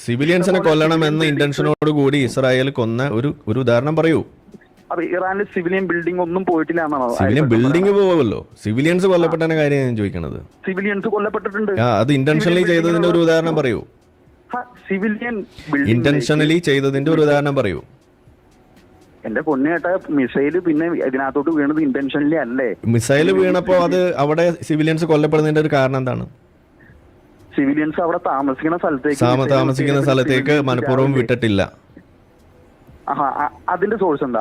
സിവിലിയൻസിനെ കൊല്ലണമെന്ന ഇന്റൻഷനോട് കൂടി ഇസ്രായേൽ കൊന്ന ഒരു ഉദാഹരണം പറയൂ. അപ്പൊ ഇറാനിൽ സിവിലിയൻ ബിൽഡിംഗ് ഒന്നും പോയിട്ടില്ല എന്നാണോ? സിവിലിയൻ ബിൽഡിംഗ് പോവല്ലോ, സിവിലിയൻസ് കൊല്ലപ്പെട്ടതിന്റെ കാര്യം ഞാൻ ചോദിക്കണത്. സിവിലിയൻസ് കൊല്ലപ്പെട്ടിട്ടുണ്ട്. അത് ഇന്റൻഷനലി ചെയ്തതിന്റെ ഒരു ഉദാഹരണം പറയൂ. സിവിലിയൻ ഇന്റൻഷനലി ചെയ്തതിന്റെ ഒരു ഉദാഹരണം പറയൂ. എന്റെ പൊന്നേട്ട, മിസൈല് പിന്നെ ഇതിനകത്തോട്ട് വീണത് ഇന്റൻഷനലി അല്ലേ? മിസൈല് വീണപ്പോ അത് അവിടെ സിവിലിയൻസ് കൊല്ലപ്പെടുന്നതിന്റെ ഒരു കാരണം എന്താണ്? സിവിലിയൻസ് അവിടെ താമസിക്കുന്ന സ്ഥലത്തേക്ക് മനഃപൂർവ്വം വിട്ടിട്ടില്ല. അതിന്റെ സോഴ്സ് എന്താ?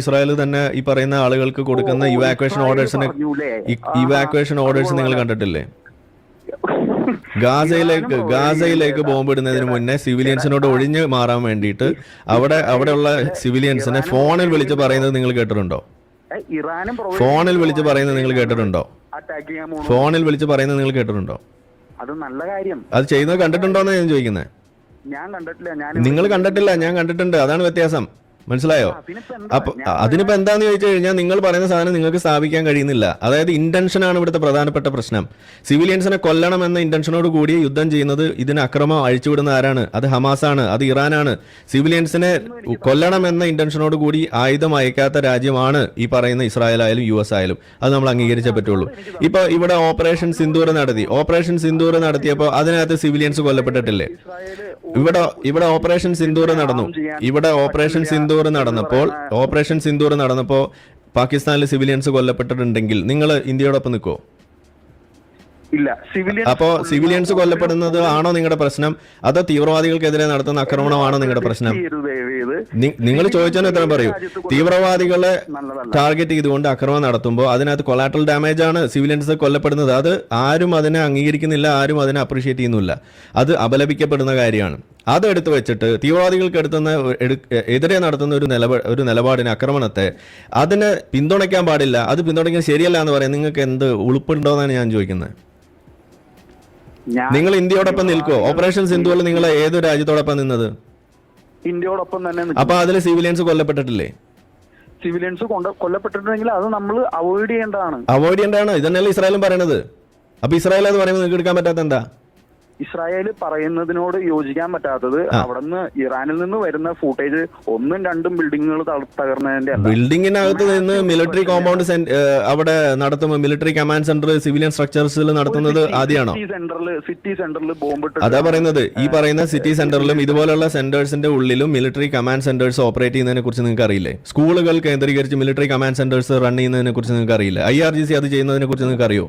ഇസ്രായേൽ തന്നെ ഈ പറയുന്ന ആളുകൾക്ക് കൊടുക്കുന്ന ഇവാക്വേഷൻ ഓർഡേഴ്സ് നിങ്ങൾ കണ്ടിട്ടില്ലേ? ഗാസയിലേക്ക് ബോംബിടുന്നതിന് മുന്നേ സിവിലിയൻസിനോട് ഒഴിഞ്ഞു മാറാൻ വേണ്ടിയിട്ട് അവിടെയുള്ള സിവിലിയൻസിനെ ഫോണിൽ വിളിച്ച് പറയുന്നത് നിങ്ങൾ കേട്ടിട്ടുണ്ടോ? ഫോണിൽ വിളിച്ച് പറയുന്നത് നിങ്ങൾ കേട്ടിട്ടുണ്ടോ? അത് നല്ല കാര്യം. അത് ചെയ്യുന്നത് കണ്ടിട്ടുണ്ടോന്ന് ഞാൻ ചോദിക്കുന്നത്. നിങ്ങൾ കണ്ടിട്ടില്ല, ഞാൻ കണ്ടിട്ടുണ്ട്. അതാണ് വ്യത്യാസം. മനസ്സിലായോ? അപ്പൊ അതിനിപ്പോ എന്താന്ന് ചോദിച്ചു കഴിഞ്ഞാൽ നിങ്ങൾ പറയുന്ന സാധനം നിങ്ങൾക്ക് സ്ഥാപിക്കാൻ കഴിയുന്നില്ല. അതായത് ഇന്റൻഷനാണ് ഇവിടുത്തെ പ്രധാനപ്പെട്ട പ്രശ്നം. സിവിലിയൻസിനെ കൊല്ലണം എന്ന ഇന്റൻഷനോട് കൂടി യുദ്ധം ചെയ്യുന്നത്, ഇതിന് അക്രമം അഴിച്ചുവിടുന്ന ആരാണ്? അത് ഹമാസാണ്, അത് ഇറാനാണ്. സിവിലിയൻസിനെ കൊല്ലണം എന്ന ഇന്റൻഷനോട് കൂടി ആയുധം അയക്കാത്ത രാജ്യമാണ് ഈ പറയുന്ന ഇസ്രായേൽ ആയാലും US ആയാലും. അത് നമ്മൾ അംഗീകരിച്ചേ പറ്റുള്ളൂ. ഇപ്പൊ ഇവിടെ ഓപ്പറേഷൻ സിന്ദൂർ നടത്തിയപ്പോൾ അതിനകത്ത് സിവിലിയൻസ് കൊല്ലപ്പെട്ടിട്ടില്ലേ? ഇവിടെ ഓപ്പറേഷൻ സിന്ദൂർ നടന്നപ്പോൾ പാകിസ്ഥാനിൽ സിവിലിയൻസ് കൊല്ലപ്പെട്ടിട്ടുണ്ടെങ്കിൽ നിങ്ങൾ ഇന്ത്യയോടൊപ്പം നിൽക്കുമോ? ഇല്ല. അപ്പോ സിവിലിയൻസ് കൊല്ലപ്പെടുന്നത് ആണോ നിങ്ങളുടെ പ്രശ്നം, അതോ തീവ്രവാദികൾക്കെതിരെ നടത്തുന്ന ആക്രമണമാണോ നിങ്ങളുടെ പ്രശ്നം? നിങ്ങൾ ചോദിച്ചാൽ ഉത്തരം പറയൂ. തീവ്രവാദികളെ ടാർഗറ്റ് ചെയ്തുകൊണ്ട് ആക്രമണം നടത്തുമ്പോൾ അതിനകത്ത് കൊളാട്രൽ ഡാമേജ് ആണ് സിവിലിയൻസ് കൊല്ലപ്പെടുന്നത്. അത് ആരും അതിനെ അംഗീകരിക്കുന്നില്ല, ആരും അതിനെ അപ്രീഷിയേറ്റ് ചെയ്യുന്നില്ല. അത് അപലപിക്കപ്പെടുന്ന കാര്യമാണ്. അതെടുത്ത് വെച്ചിട്ട് തീവ്രവാദികൾക്ക് എതിരെ നടത്തുന്ന ഒരു നിലപാടിന്, ആക്രമണത്തെ, അതിനെ പിന്തുണയ്ക്കാൻ പാടില്ല, അത് പിന്തുണയ്ക്കാൻ ശരിയല്ല എന്ന് പറയാൻ നിങ്ങൾക്ക് എന്ത് ഉളുപ്പുണ്ടോന്നാണ് ഞാൻ ചോദിക്കുന്നത്. നിങ്ങൾ ഇന്ത്യയോടൊപ്പം നിൽക്കുമോ? ഓപ്പറേഷൻ സിന്ധുവിൽ നിങ്ങൾ ഏത് രാജ്യത്തോടൊപ്പം നിന്നത്? ഇന്ത്യയോടൊപ്പം തന്നെ. അപ്പൊ അതിൽ സിവിലിയൻസ് കൊല്ലപ്പെട്ടിട്ടില്ലേ? സിവിലിയൻസ് കൊല്ലപ്പെട്ടിട്ടുണ്ടെങ്കിൽ അത് നമ്മൾ അവോയ്ഡ് ചെയ്യേണ്ടതാണ്. ഇതന്നെയല്ലേ ഇസ്രായേലും പറയണത്. അപ്പൊ ഇസ്രായേൽ അത് പറയുമ്പോൾ നിങ്ങൾക്ക് എടുക്കാൻ പറ്റാത്ത എന്താ? ഇസ്രായേൽ പറയുന്നതിനോട് യോജിക്കാൻ പറ്റാത്തത്, അവിടുന്ന് ഇറാനിൽ നിന്ന് വരുന്ന ഫൂട്ടേജ് 1ഉം 2ഉം ബിൽഡിങ്ങുകൾ തകർന്നതിന്റെ ബിൽഡിങ്ങിനകത്ത് നിന്ന് മിലിറ്ററി കോമ്പൗണ്ട് അവിടെ നടത്തുമ്പോൾ മിലിറ്ററി കമാൻഡ് സെന്റർ സിവിലിയൻ സ്ട്രക്ചേഴ്സിൽ നടത്തുന്നത് ആദ്യമാണോ? സിറ്റി സെന്ററിൽ ബോംബ് അതാ പറയുന്നത്. ഈ പറയുന്ന സിറ്റി സെന്ററിലും ഇതുപോലുള്ള സെന്റേഴ്സിന്റെ ഉള്ളിലും മിലിറ്ററി കമാൻഡ് സെന്റേഴ്സ് ഓപ്പറേറ്റ് ചെയ്യുന്നതിനെ കുറിച്ച് നിങ്ങൾക്ക് അറിയില്ലേ? സ്കൂളുകൾ കേന്ദ്രീകരിച്ച് മിലിറ്ററി കമാൻഡ് സെന്റേഴ്സ് റൺ ചെയ്യുന്നതിനെ കുറിച്ച് നിങ്ങൾക്ക് അറിയില്ല? IRGC അത് ചെയ്യുന്നതിനെ കുറിച്ച് നിങ്ങൾക്ക് അറിയോ?